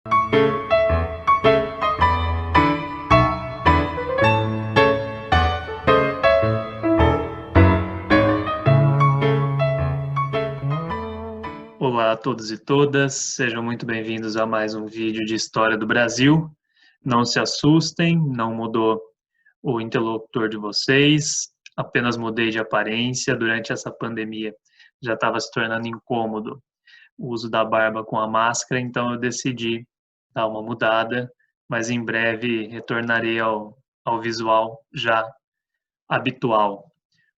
Olá a todos e todas, sejam muito bem-vindos a mais um vídeo de História do Brasil. Não se assustem, não mudou o interlocutor de vocês, apenas mudei de aparência. Durante essa pandemia já estava se tornando incômodo o uso da barba com a máscara, então eu decidi dar uma mudada, mas em breve retornarei ao visual já habitual.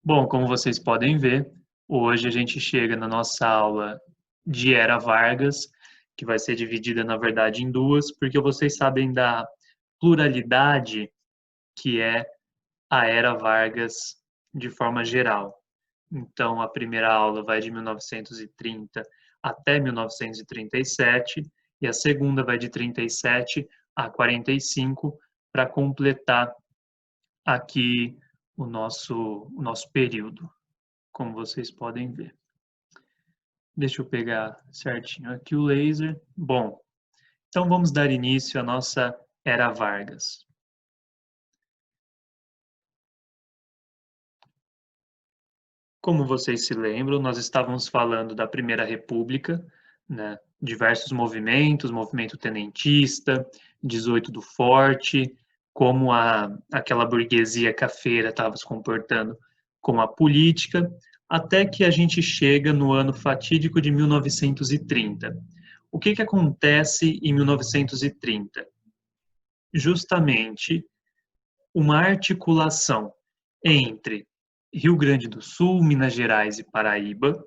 Bom, como vocês podem ver, hoje a gente chega na nossa aula de Era Vargas, que vai ser dividida, na verdade, em duas, porque vocês sabem da pluralidade que é a Era Vargas de forma geral. Então, a primeira aula vai de 1930 até 1937, e a segunda vai de 37 a 45, para completar aqui o nosso período, como vocês podem ver. Deixa eu pegar certinho aqui o laser. Bom, então vamos dar início à nossa Era Vargas. Como vocês se lembram, nós estávamos falando da Primeira República, né? Diversos movimentos, movimento tenentista, 18 do Forte, como aquela burguesia cafeira estava se comportando com a política, até que a gente chega no ano fatídico de 1930. O que acontece em 1930? Justamente uma articulação entre Rio Grande do Sul, Minas Gerais e Paraíba,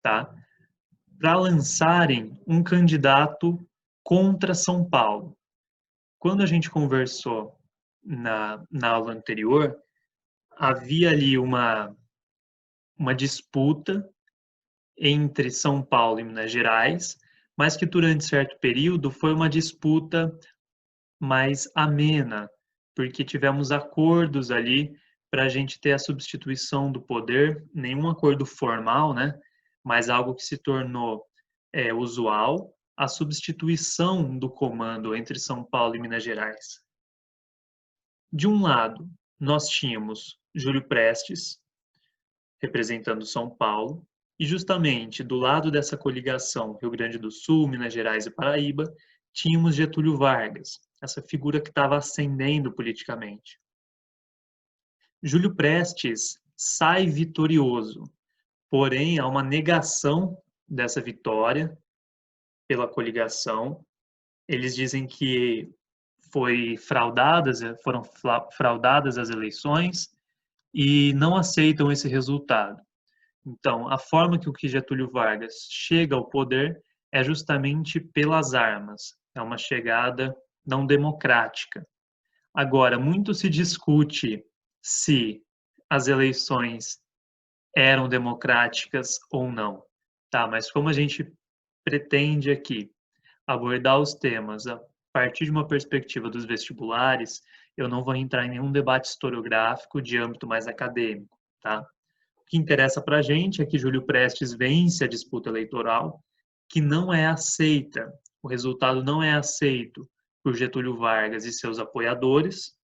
tá? Para lançarem um candidato contra São Paulo. Quando a gente conversou na aula anterior, havia ali uma disputa entre São Paulo e Minas Gerais, mas que durante certo período foi uma disputa mais amena, porque tivemos acordos ali para a gente ter a substituição do poder, nenhum acordo formal, né? Mas algo que se tornou usual, a substituição do comando entre São Paulo e Minas Gerais. De um lado, nós tínhamos Júlio Prestes, representando São Paulo, e justamente do lado dessa coligação Rio Grande do Sul, Minas Gerais e Paraíba, tínhamos Getúlio Vargas, essa figura que estava ascendendo politicamente. Júlio Prestes sai vitorioso, porém há uma negação dessa vitória pela coligação. Eles dizem que foram fraudadas as eleições e não aceitam esse resultado. Então, a forma que o Getúlio Vargas chega ao poder é justamente pelas armas. É uma chegada não democrática. Agora, muito se discute se as eleições eram democráticas ou não, tá? Mas como a gente pretende aqui abordar os temas a partir de uma perspectiva dos vestibulares, eu não vou entrar em nenhum debate historiográfico de âmbito mais acadêmico, tá? O que interessa para a gente é que Júlio Prestes vence a disputa eleitoral, que não é aceita, o resultado não é aceito por Getúlio Vargas e seus apoiadores.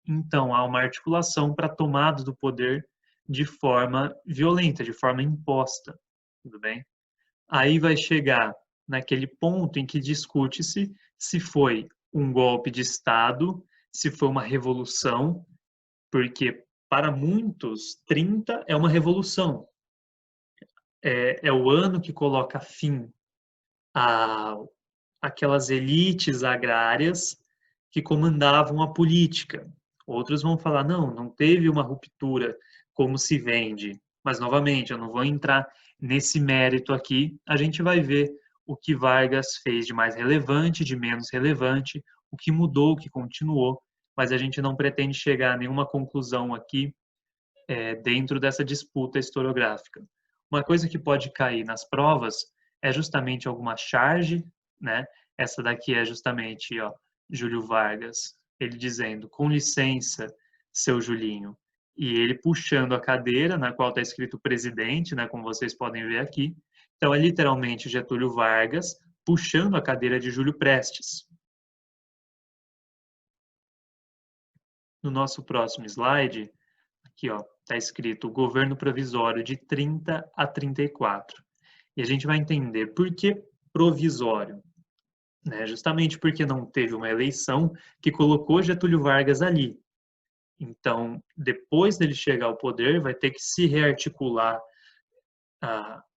Então, há uma articulação para a tomada do poder de forma violenta, de forma imposta, tudo bem? Aí vai chegar naquele ponto em que discute-se se foi um golpe de Estado, se foi uma revolução, porque para muitos, 30 é uma revolução. É o ano que coloca fim a aquelas elites agrárias que comandavam a política. Outros vão falar, não teve uma ruptura como se vende. Mas, novamente, eu não vou entrar nesse mérito aqui. A gente vai ver o que Vargas fez de mais relevante, de menos relevante, o que mudou, o que continuou, mas a gente não pretende chegar a nenhuma conclusão aqui dentro dessa disputa historiográfica. Uma coisa que pode cair nas provas é justamente alguma charge, né? Essa daqui é justamente, ó, Júlio Vargas, ele dizendo, com licença, seu Julinho, e ele puxando a cadeira na qual está escrito presidente, né, como vocês podem ver aqui. Então, é literalmente Getúlio Vargas puxando a cadeira de Júlio Prestes. No nosso próximo slide, aqui está escrito governo provisório de 30 a 34. E a gente vai entender por que provisório. Né? Justamente porque não teve uma eleição que colocou Getúlio Vargas ali. Então, depois dele chegar ao poder, vai ter que se rearticular,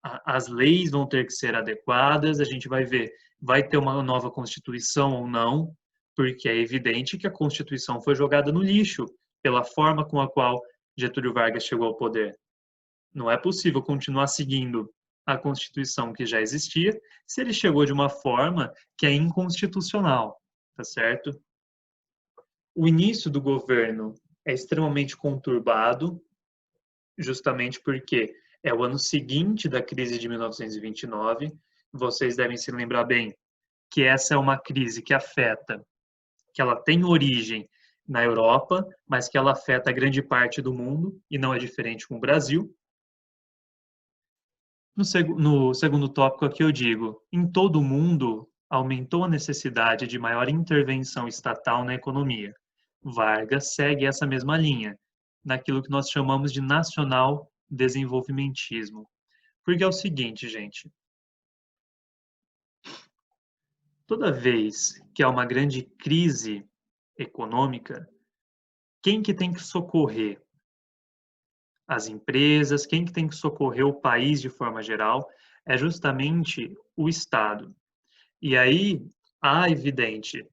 as leis vão ter que ser adequadas, a gente vai ver, vai ter uma nova Constituição ou não, porque é evidente que a Constituição foi jogada no lixo pela forma com a qual Getúlio Vargas chegou ao poder. Não é possível continuar seguindo a Constituição que já existia se ele chegou de uma forma que é inconstitucional, tá certo? O início do governo é extremamente conturbado, justamente porque é o ano seguinte da crise de 1929. Vocês devem se lembrar bem que essa é uma crise que afeta, que ela tem origem na Europa, mas que ela afeta grande parte do mundo, e não é diferente com o Brasil. No segundo tópico aqui eu digo, em todo o mundo aumentou a necessidade de maior intervenção estatal na economia. Vargas segue essa mesma linha, naquilo que nós chamamos de nacional desenvolvimentismo. Porque é o seguinte, gente, toda vez que há uma grande crise econômica, quem que tem que socorrer? As empresas, quem que tem que socorrer o país de forma geral? É justamente o Estado. E aí há evidente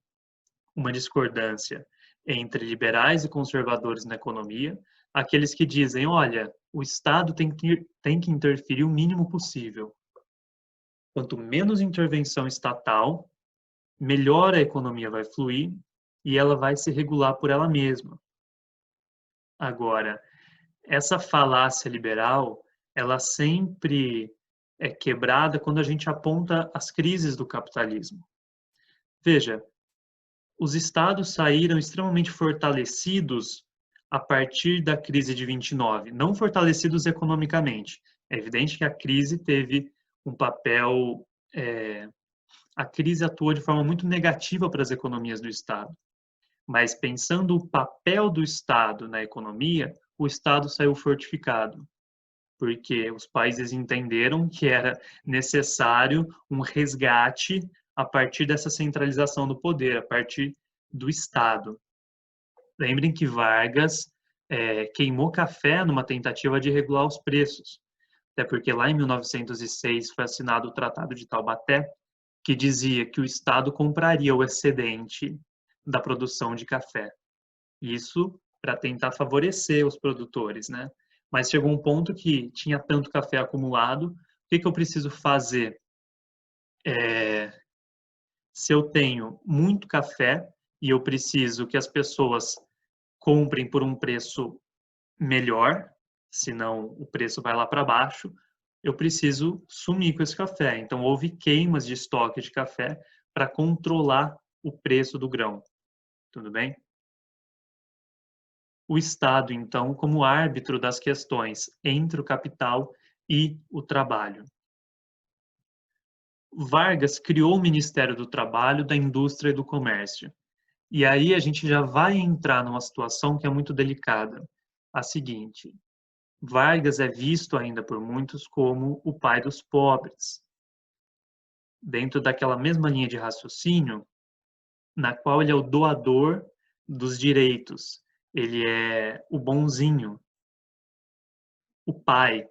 uma discordância entre liberais e conservadores na economia, aqueles que dizem, olha, o Estado tem que interferir o mínimo possível. Quanto menos intervenção estatal, melhor a economia vai fluir e ela vai se regular por ela mesma. Agora, essa falácia liberal, ela sempre é quebrada quando a gente aponta as crises do capitalismo. Veja, os estados saíram extremamente fortalecidos a partir da crise de 29, não fortalecidos economicamente. É evidente que a crise teve um papel, a crise atuou de forma muito negativa para as economias do Estado. Mas pensando o papel do Estado na economia, o Estado saiu fortificado, porque os países entenderam que era necessário um resgate a partir dessa centralização do poder, a partir do Estado. Lembrem que Vargas queimou café numa tentativa de regular os preços, até porque lá em 1906 foi assinado o Tratado de Taubaté, que dizia que o Estado compraria o excedente da produção de café. Isso para tentar favorecer os produtores, né? Mas chegou um ponto que tinha tanto café acumulado, o que eu preciso fazer? Se eu tenho muito café e eu preciso que as pessoas comprem por um preço melhor, senão o preço vai lá para baixo, eu preciso sumir com esse café. Então, houve queimas de estoque de café para controlar o preço do grão. Tudo bem? O Estado, então, como árbitro das questões entre o capital e o trabalho. Vargas criou o Ministério do Trabalho, da Indústria e do Comércio. E aí a gente já vai entrar numa situação que é muito delicada. A seguinte, Vargas é visto ainda por muitos como o pai dos pobres. Dentro daquela mesma linha de raciocínio, na qual ele é o doador dos direitos, ele é o bonzinho, o pai.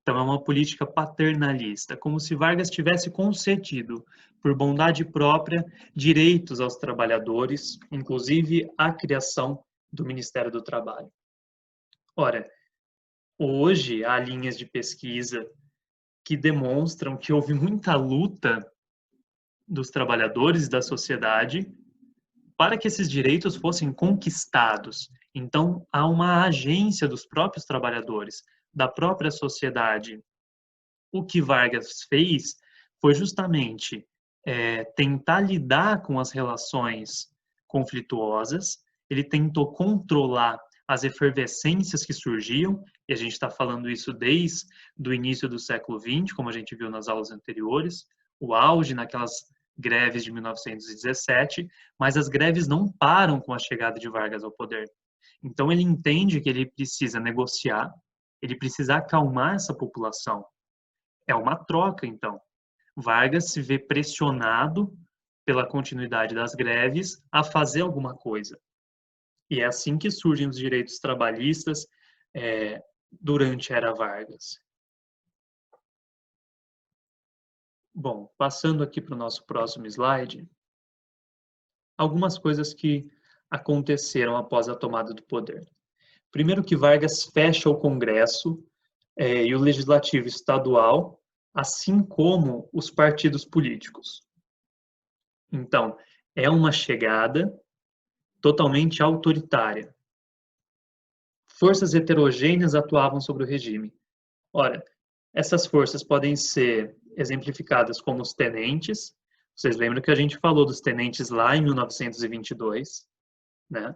Então é uma política paternalista, como se Vargas tivesse concedido, por bondade própria, direitos aos trabalhadores, inclusive a criação do Ministério do Trabalho. Ora, hoje há linhas de pesquisa que demonstram que houve muita luta dos trabalhadores e da sociedade para que esses direitos fossem conquistados. Então, há uma agência dos próprios trabalhadores, da própria sociedade. O que Vargas fez foi justamente tentar lidar com as relações conflituosas, ele tentou controlar as efervescências que surgiam, e a gente está falando isso desde o início do século XX, como a gente viu nas aulas anteriores, o auge naquelas greves de 1917, mas as greves não param com a chegada de Vargas ao poder. Então ele entende que ele precisa negociar, ele precisa acalmar essa população. É uma troca, então. Vargas se vê pressionado pela continuidade das greves a fazer alguma coisa. E é assim que surgem os direitos trabalhistas durante a Era Vargas. Bom, passando aqui para o nosso próximo slide, algumas coisas que aconteceram após a tomada do poder. Primeiro que Vargas fecha o Congresso e o Legislativo Estadual, assim como os partidos políticos. Então, é uma chegada totalmente autoritária. Forças heterogêneas atuavam sobre o regime. Ora, essas forças podem ser exemplificadas como os tenentes. Vocês lembram que a gente falou dos tenentes lá em 1922, né?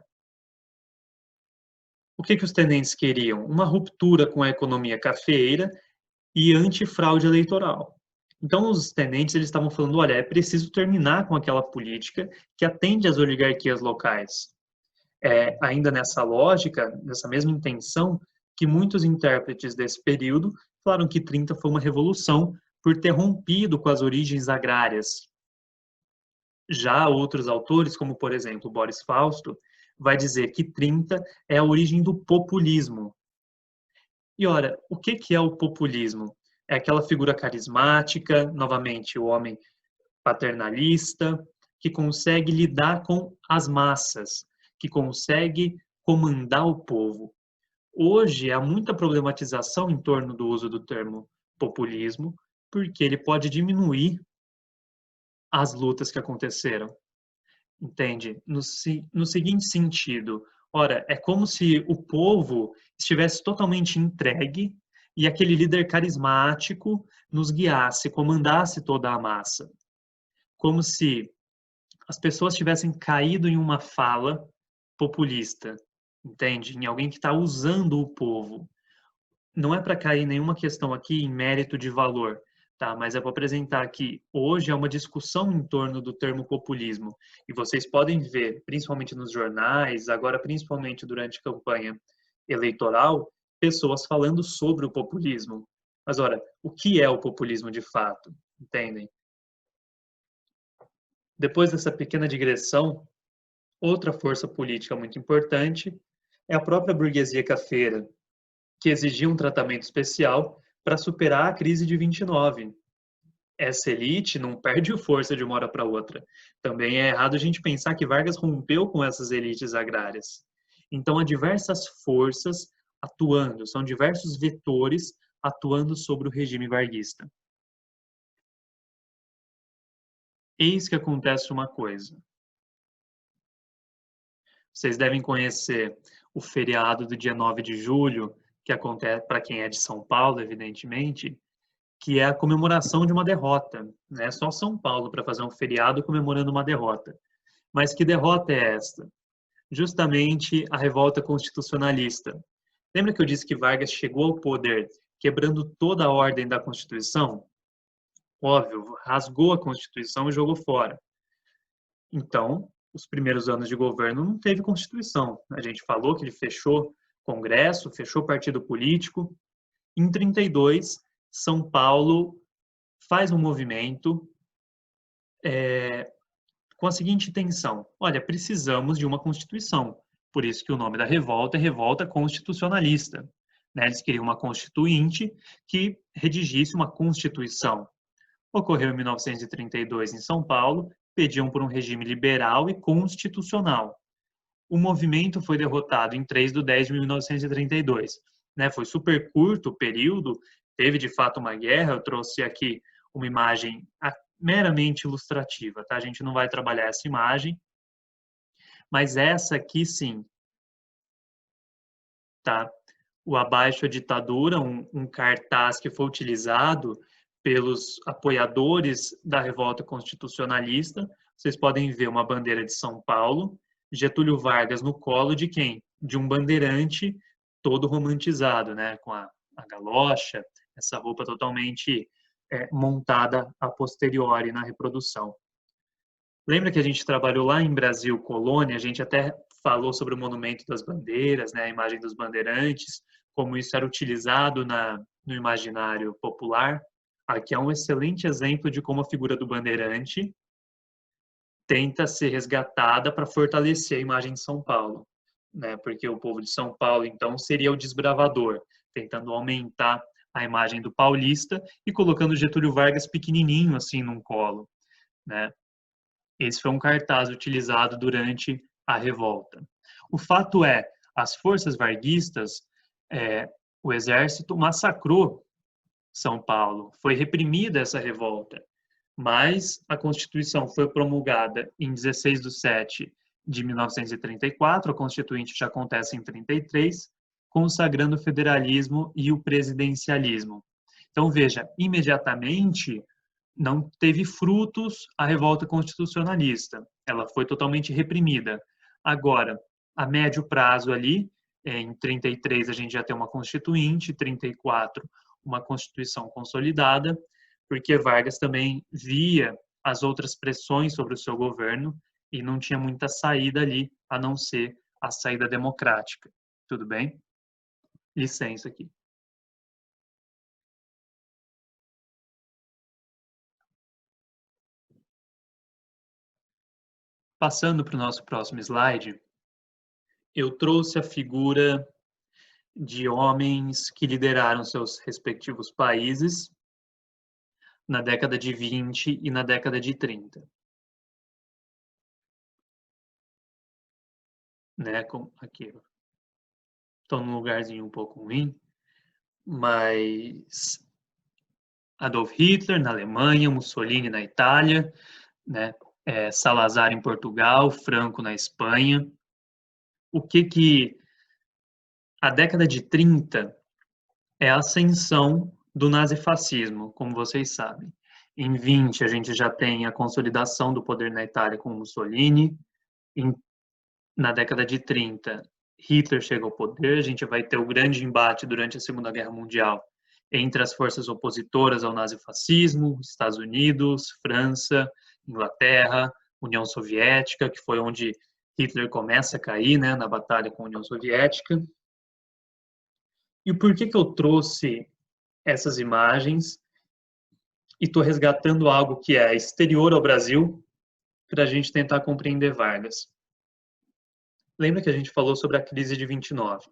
O que os tenentes queriam? Uma ruptura com a economia cafeeira e antifraude eleitoral. Então, os tenentes eles estavam falando, olha, é preciso terminar com aquela política que atende às oligarquias locais. Ainda nessa lógica, nessa mesma intenção, que muitos intérpretes desse período falaram que 30 foi uma revolução por ter rompido com as origens agrárias. Já outros autores, como por exemplo Boris Fausto, vai dizer que 30 é a origem do populismo. E ora, o que é o populismo? É aquela figura carismática, novamente o homem paternalista, que consegue lidar com as massas, que consegue comandar o povo. Hoje há muita problematização em torno do uso do termo populismo, porque ele pode diminuir as lutas que aconteceram. Entende? No seguinte sentido, ora, é como se o povo estivesse totalmente entregue e aquele líder carismático nos guiasse, comandasse toda a massa. Como se as pessoas tivessem caído em uma fala populista, entende? Em alguém que está usando o povo. Não é para cair nenhuma questão aqui em mérito de valor, tá? Mas é para apresentar que hoje é uma discussão em torno do termo populismo. E vocês podem ver, principalmente nos jornais, agora principalmente durante a campanha eleitoral, pessoas falando sobre o populismo. Mas, ora, o que é o populismo de fato? Entendem? Depois dessa pequena digressão, outra força política muito importante é a própria burguesia cafeira, que exigia um tratamento especial para superar a crise de 29. Essa elite não perde força de uma hora para outra. Também é errado a gente pensar que Vargas rompeu com essas elites agrárias. Então, há diversas forças atuando, são diversos vetores atuando sobre o regime varguista. Eis que acontece uma coisa. Vocês devem conhecer o feriado do dia 9 de julho, que acontece para quem é de São Paulo, evidentemente, que é a comemoração de uma derrota. Né? Só São Paulo para fazer um feriado comemorando uma derrota. Mas que derrota é esta? Justamente a revolta constitucionalista. Lembra que eu disse que Vargas chegou ao poder quebrando toda a ordem da Constituição? Óbvio, rasgou a Constituição e jogou fora. Então, os primeiros anos de governo não teve Constituição. A gente falou que ele fechou Congresso, fechou partido político. Em 32, São Paulo faz um movimento com a seguinte intenção: olha, precisamos de uma Constituição. Por isso que o nome da revolta é Revolta Constitucionalista. Né? Eles queriam uma constituinte que redigisse uma Constituição. Ocorreu em 1932 em São Paulo, pediam por um regime liberal e constitucional. O movimento foi derrotado em 3 de 10 de 1932. Né? Foi super curto o período, teve de fato uma guerra. Eu trouxe aqui uma imagem meramente ilustrativa, tá? A gente não vai trabalhar essa imagem, mas essa aqui sim, tá? O Abaixo a Ditadura, um cartaz que foi utilizado pelos apoiadores da revolta constitucionalista. Vocês podem ver uma bandeira de São Paulo, Getúlio Vargas no colo de quem? De um bandeirante todo romantizado, né? Com a galocha, essa roupa totalmente montada a posteriori na reprodução. Lembra que a gente trabalhou lá em Brasil Colônia, a gente até falou sobre o monumento das bandeiras, né, a imagem dos bandeirantes, como isso era utilizado no imaginário popular. Aqui é um excelente exemplo de como a figura do bandeirante tenta ser resgatada para fortalecer a imagem de São Paulo, né? Porque o povo de São Paulo, então, seria o desbravador, tentando aumentar a imagem do paulista e colocando Getúlio Vargas pequenininho assim num colo, né? Esse foi um cartaz utilizado durante a revolta. O fato é, as forças varguistas, o exército massacrou São Paulo, foi reprimida essa revolta, mas a Constituição foi promulgada em 16 de 7 de 1934, a Constituinte já acontece em 33, consagrando o federalismo e o presidencialismo. Então, veja, imediatamente não teve frutos a revolta constitucionalista, ela foi totalmente reprimida. Agora, a médio prazo ali, em 33 a gente já tem uma Constituinte, 34 uma Constituição consolidada, porque Vargas também via as outras pressões sobre o seu governo e não tinha muita saída ali, a não ser a saída democrática. Tudo bem? Licença aqui. Passando para o nosso próximo slide, eu trouxe a figura de homens que lideraram seus respectivos países na década de 20 e na década de 30. Né? Aqui, estou num lugarzinho um pouco ruim, mas Adolf Hitler na Alemanha, Mussolini na Itália, né? Salazar em Portugal, Franco na Espanha. O que a década de 30 é a ascensão do nazifascismo, como vocês sabem. Em 20 a gente já tem a consolidação do poder na Itália com Mussolini. Na década de 30, Hitler chega ao poder, a gente vai ter o grande embate durante a Segunda Guerra Mundial entre as forças opositoras ao nazifascismo, Estados Unidos, França, Inglaterra, União Soviética, que foi onde Hitler começa a cair, né, na batalha com a União Soviética. E por que eu trouxe essas imagens e estou resgatando algo que é exterior ao Brasil para a gente tentar compreender Vargas? Lembra que a gente falou sobre a crise de 29?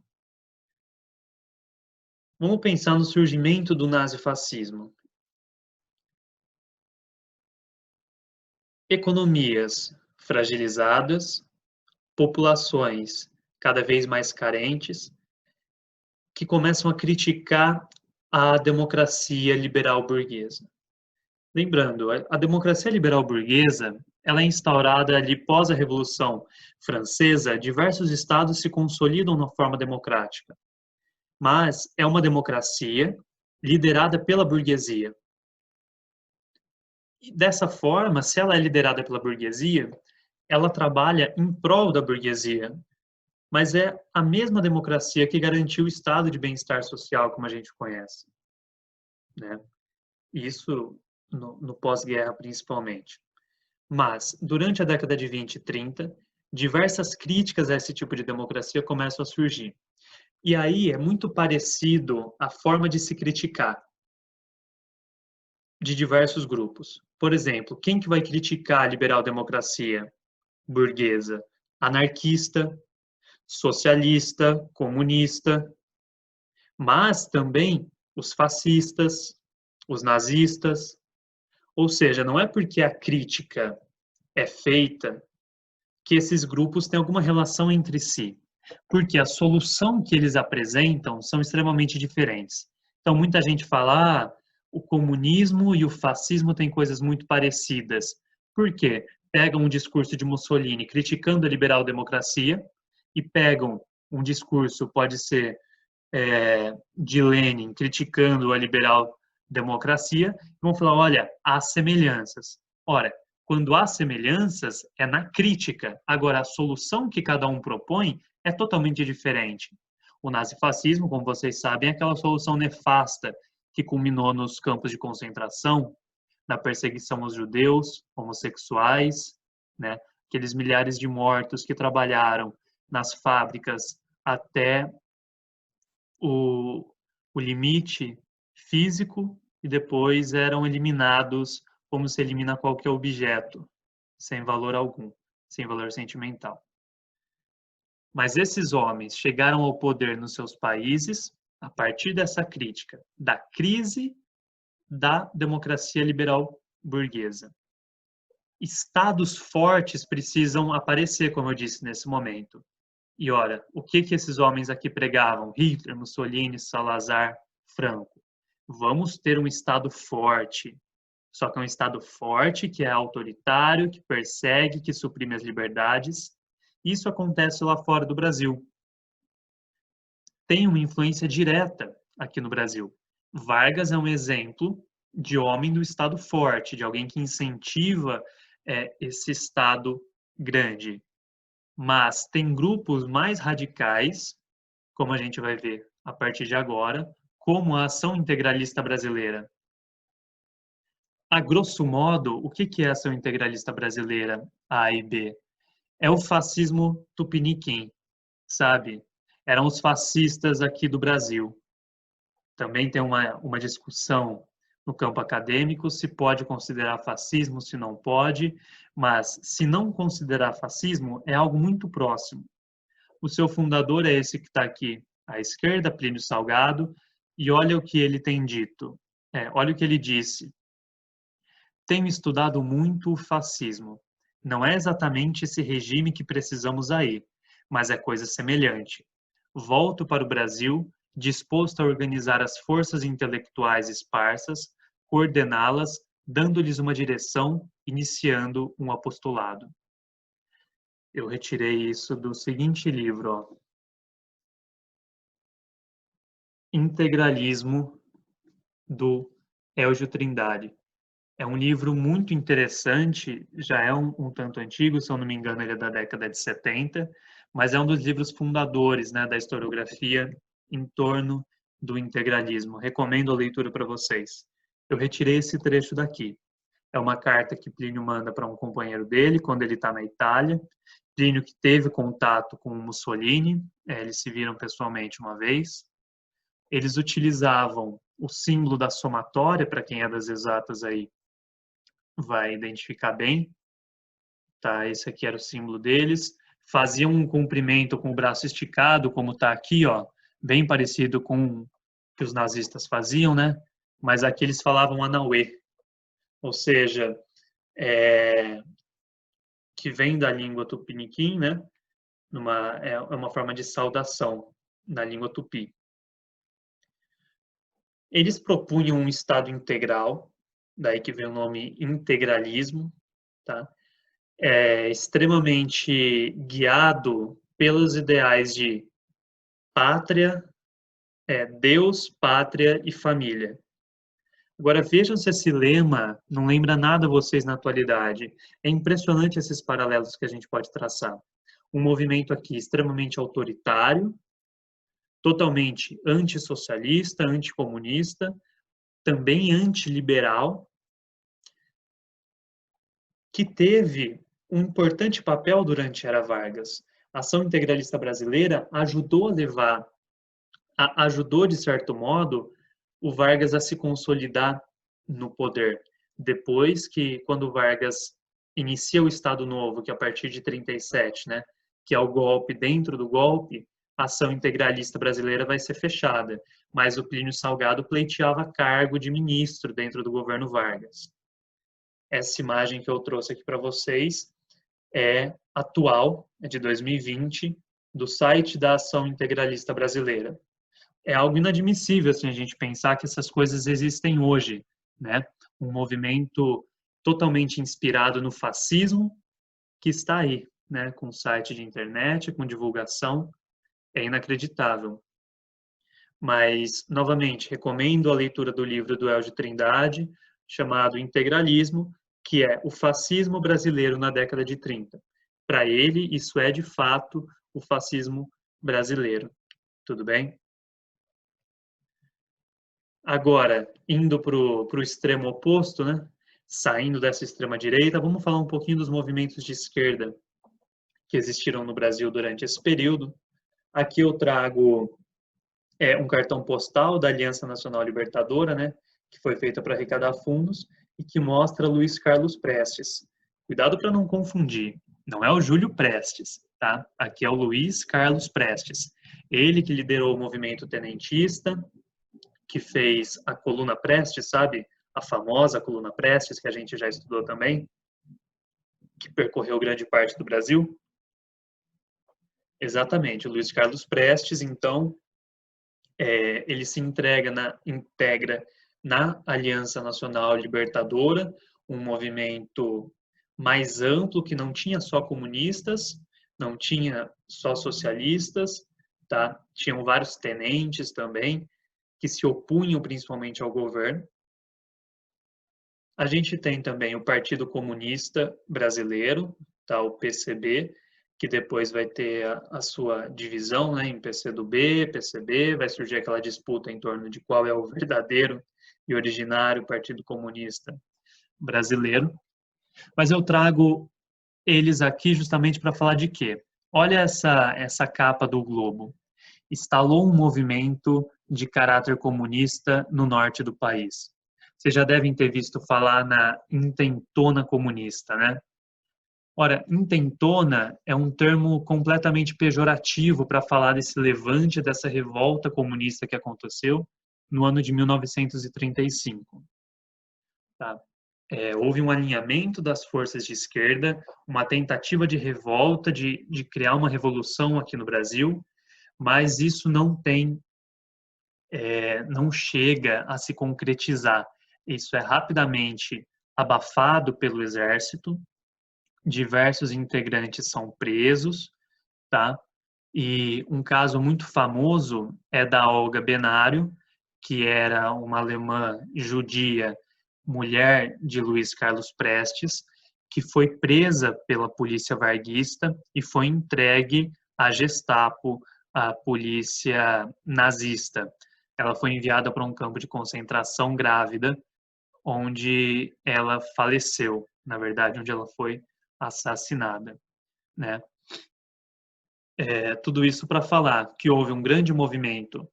Vamos pensar no surgimento do nazifascismo. Economias fragilizadas, populações cada vez mais carentes, que começam a criticar a democracia liberal burguesa. Lembrando, a democracia liberal burguesa, ela é instaurada ali pós a Revolução Francesa, diversos estados se consolidam na forma democrática, mas é uma democracia liderada pela burguesia. E dessa forma, se ela é liderada pela burguesia, ela trabalha em prol da burguesia, mas é a mesma democracia que garantiu o estado de bem-estar social como a gente conhece, né? Isso no pós-guerra principalmente. Mas, durante a década de 20 e 30, diversas críticas a esse tipo de democracia começam a surgir. E aí é muito parecido a forma de se criticar de diversos grupos. Por exemplo, quem que vai criticar a liberal-democracia burguesa? Anarquista, socialista, comunista, mas também os fascistas, os nazistas. Ou seja, não é porque a crítica é feita que esses grupos têm alguma relação entre si, porque a solução que eles apresentam são extremamente diferentes. Então, muita gente fala, o comunismo e o fascismo têm coisas muito parecidas. Por quê? Pegam um discurso de Mussolini criticando a liberal-democracia e pegam um discurso, pode ser de Lenin, criticando a liberal-democracia, e vão falar, olha, há semelhanças. Ora, quando há semelhanças, é na crítica. Agora, a solução que cada um propõe é totalmente diferente. O nazifascismo, como vocês sabem, é aquela solução nefasta que culminou nos campos de concentração, na perseguição aos judeus, homossexuais, né? Aqueles milhares de mortos que trabalharam nas fábricas até o, o limite físico e depois eram eliminados como se elimina qualquer objeto, sem valor algum, sem valor sentimental. Mas esses homens chegaram ao poder nos seus países a partir dessa crítica, da crise da democracia liberal burguesa. Estados fortes precisam aparecer, como eu disse, nesse momento. E olha, o que esses homens aqui pregavam? Hitler, Mussolini, Salazar, Franco. Vamos ter um Estado forte. Só que é um Estado forte, que é autoritário, que persegue, que suprime as liberdades. Isso acontece lá fora do Brasil. Tem uma influência direta aqui no Brasil. Vargas é um exemplo de homem do Estado forte, de alguém que incentiva esse Estado grande. Mas tem grupos mais radicais, como a gente vai ver a partir de agora, como a Ação Integralista Brasileira. A grosso modo, o que é a Ação Integralista Brasileira, A e B? É o fascismo tupiniquim, sabe? Eram os fascistas aqui do Brasil. Também tem uma discussão no campo acadêmico se pode considerar fascismo, se não pode, mas se não considerar fascismo, é algo muito próximo. O seu fundador é esse que está aqui à esquerda, Plínio Salgado, e olha o que ele tem dito. Olha o que ele disse. Tenho estudado muito o fascismo. Não é exatamente esse regime que precisamos aí, mas é coisa semelhante. Volto para o Brasil, disposto a organizar as forças intelectuais esparsas, coordená-las, dando-lhes uma direção, iniciando um apostolado. Eu retirei isso do seguinte livro, ó. Integralismo, do Elgio Trindade. É um livro muito interessante, já é um tanto antigo, se eu não me engano ele é da década de 70, mas é um dos livros fundadores, né, da historiografia em torno do integralismo. Recomendo a leitura para vocês. Eu retirei esse trecho daqui. É uma carta que Plínio manda para um companheiro dele quando ele está na Itália. Plínio que teve contato com Mussolini, eles se viram pessoalmente uma vez. Eles utilizavam o símbolo da somatória, para quem é das exatas aí vai identificar bem, tá? Esse aqui era o símbolo deles. Faziam um comprimento com o braço esticado, como está aqui, ó, bem parecido com o que os nazistas faziam, né? Mas aqui eles falavam Anauê, ou seja, que vem da língua tupiniquim, né? É uma forma de saudação na língua tupi. Eles propunham um Estado integral, daí que vem o nome integralismo, tá? Extremamente guiado pelos ideais de pátria, Deus, pátria e família. Agora vejam se esse lema não lembra nada a vocês na atualidade. É impressionante esses paralelos que a gente pode traçar. Um movimento aqui extremamente autoritário, totalmente antissocialista, anticomunista, também antiliberal, que teve um importante papel durante a Era Vargas. A Ação Integralista Brasileira ajudou a levar, ajudou, de certo modo, o Vargas a se consolidar no poder. Depois que, quando Vargas inicia o Estado Novo, que é a partir de 37, né, que é o golpe dentro do golpe, a Ação Integralista Brasileira vai ser fechada. Mas o Plínio Salgado pleiteava cargo de ministro dentro do governo Vargas. Essa imagem que eu trouxe aqui para vocês é atual, é de 2020, do site da Ação Integralista Brasileira. É algo inadmissível assim, a gente pensar que essas coisas existem hoje, né? Um movimento totalmente inspirado no fascismo que está aí, né? Com site de internet, com divulgação, é inacreditável. Mas, novamente, recomendo a leitura do livro do Elgio Trindade, chamado Integralismo, que é o fascismo brasileiro na década de 30. Para ele, isso é, de fato, o fascismo brasileiro. Tudo bem? Agora, indo para o extremo oposto, né? Saindo dessa extrema direita, vamos falar um pouquinho dos movimentos de esquerda que existiram no Brasil durante esse período. Aqui eu trago um cartão postal da Aliança Nacional Libertadora, né? Que foi feita para arrecadar fundos e que mostra Luiz Carlos Prestes. Cuidado para não confundir. Não é o Júlio Prestes, tá? Aqui é o Luiz Carlos Prestes. Ele que liderou o movimento tenentista, que fez a coluna Prestes, sabe? A famosa coluna Prestes, que a gente já estudou também, que percorreu grande parte do Brasil. Exatamente, o Luiz Carlos Prestes, então, ele se integra na Aliança Nacional Libertadora, um movimento mais amplo que não tinha só comunistas, não tinha só socialistas, tá? Tinham vários tenentes também que se opunham principalmente ao governo. A gente tem também o Partido Comunista Brasileiro, tá? O PCB, que depois vai ter a sua divisão, né, em PCdoB, PCB, vai surgir aquela disputa em torno de qual é o verdadeiro e originário Partido Comunista Brasileiro. Mas eu trago eles aqui justamente para falar de quê? Olha essa capa do Globo. Instalou um movimento de caráter comunista no norte do país. Vocês já devem ter visto falar na intentona comunista, né? Ora, intentona é um termo completamente pejorativo para falar desse levante, dessa revolta comunista que aconteceu no ano de 1935. Tá? Houve um alinhamento das forças de esquerda, uma tentativa de revolta, de criar uma revolução aqui no Brasil, mas isso não chega a se concretizar. Isso é rapidamente abafado pelo exército, diversos integrantes são presos, tá? E um caso muito famoso é da Olga Benário, que era uma alemã judia, mulher de Luiz Carlos Prestes, que foi presa pela polícia varguista e foi entregue à Gestapo, à polícia nazista. Ela foi enviada para um campo de concentração grávida, onde ela faleceu, na verdade, onde ela foi assassinada, né? Tudo isso para falar que houve um grande movimento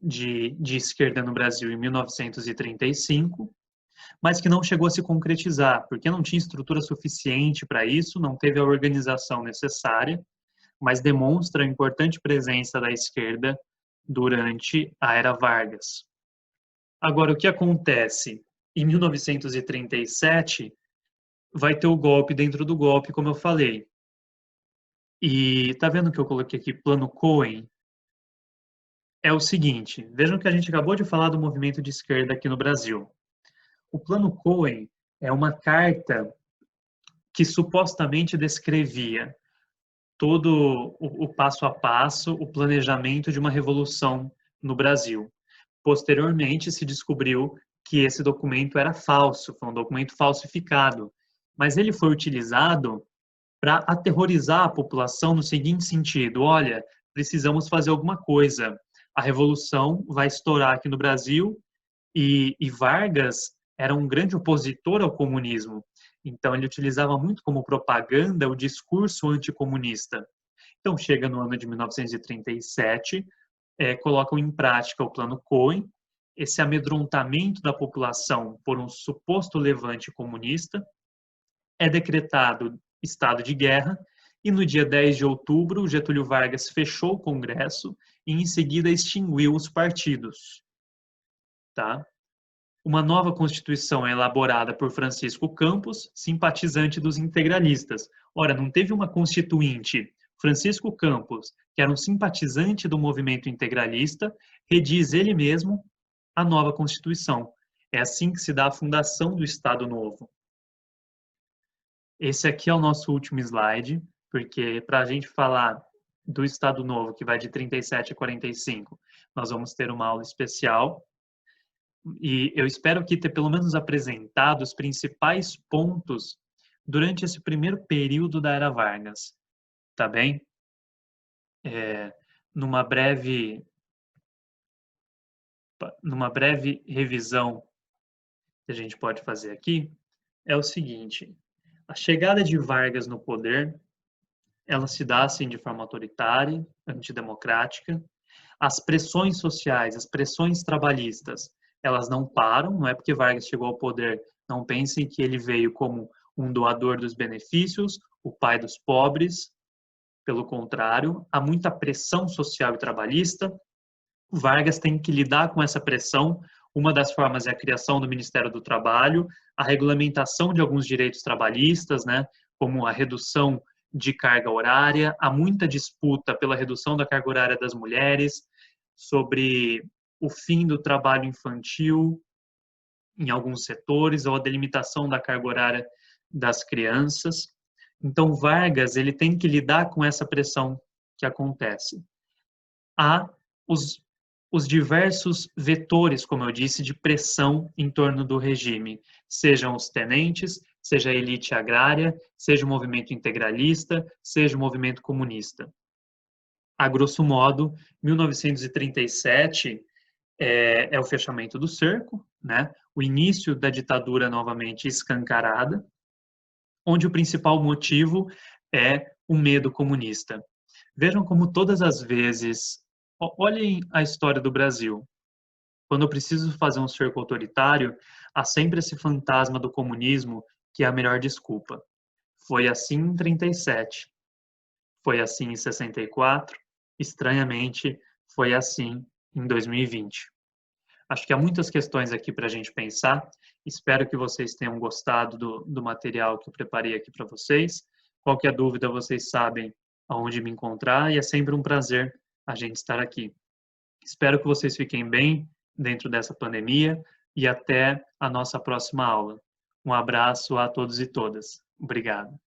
de esquerda no Brasil em 1935, mas que não chegou a se concretizar, porque não tinha estrutura suficiente para isso, não teve a organização necessária, mas demonstra a importante presença da esquerda durante a era Vargas. Agora, o que acontece? Em 1937, vai ter o golpe dentro do golpe, como eu falei. E tá vendo que eu coloquei aqui Plano Cohen? É o seguinte, vejam que a gente acabou de falar do movimento de esquerda aqui no Brasil. O Plano Cohen é uma carta que supostamente descrevia todo o passo a passo, o planejamento de uma revolução no Brasil. Posteriormente, se descobriu que esse documento era falso, foi um documento falsificado, mas ele foi utilizado para aterrorizar a população no seguinte sentido: olha, precisamos fazer alguma coisa. A revolução vai estourar aqui no Brasil e Vargas era um grande opositor ao comunismo. Então, ele utilizava muito como propaganda o discurso anticomunista. Então, chega no ano de 1937, colocam em prática o Plano Cohen, esse amedrontamento da população por um suposto levante comunista, é decretado estado de guerra e no dia 10 de outubro, Getúlio Vargas fechou o Congresso e em seguida extinguiu os partidos. Tá? Uma nova Constituição é elaborada por Francisco Campos, simpatizante dos integralistas. Ora, não teve uma constituinte. Francisco Campos, que era um simpatizante do movimento integralista, rediz ele mesmo a nova Constituição. É assim que se dá a fundação do Estado Novo. Esse aqui é o nosso último slide, porque para a gente falar do Estado Novo, que vai de 37 a 45, nós vamos ter uma aula especial. E eu espero aqui ter pelo menos apresentado os principais pontos durante esse primeiro período da Era Vargas, tá bem? Numa breve numa breve revisão que a gente pode fazer aqui, é o seguinte: a chegada de Vargas no poder, ela se dá assim de forma autoritária, antidemocrática. As pressões sociais, as pressões trabalhistas, elas não param. Não é porque Vargas chegou ao poder, não pensem que ele veio como um doador dos benefícios, o pai dos pobres. Pelo contrário, há muita pressão social e trabalhista. Vargas tem que lidar com essa pressão. Uma das formas é a criação do Ministério do Trabalho, a regulamentação de alguns direitos trabalhistas, né, como a redução de carga horária. Há muita disputa pela redução da carga horária das mulheres, sobre o fim do trabalho infantil em alguns setores, ou a delimitação da carga horária das crianças. Então, Vargas, ele tem que lidar com essa pressão que acontece. Há os diversos vetores, como eu disse, de pressão em torno do regime, sejam os tenentes, seja a elite agrária, seja o movimento integralista, seja o movimento comunista. A grosso modo, 1937 é o fechamento do cerco, né? O início da ditadura novamente escancarada, onde o principal motivo é o medo comunista. Vejam como todas as vezes, olhem a história do Brasil. Quando eu preciso fazer um cerco autoritário, há sempre esse fantasma do comunismo que é a melhor desculpa. Foi assim em 37, foi assim em 64, estranhamente, foi assim em 2020. Acho que há muitas questões aqui para a gente pensar. Espero que vocês tenham gostado do material que eu preparei aqui para vocês. Qualquer dúvida, vocês sabem aonde me encontrar e é sempre um prazer a gente estar aqui. Espero que vocês fiquem bem dentro dessa pandemia e até a nossa próxima aula. Um abraço a todos e todas. Obrigado.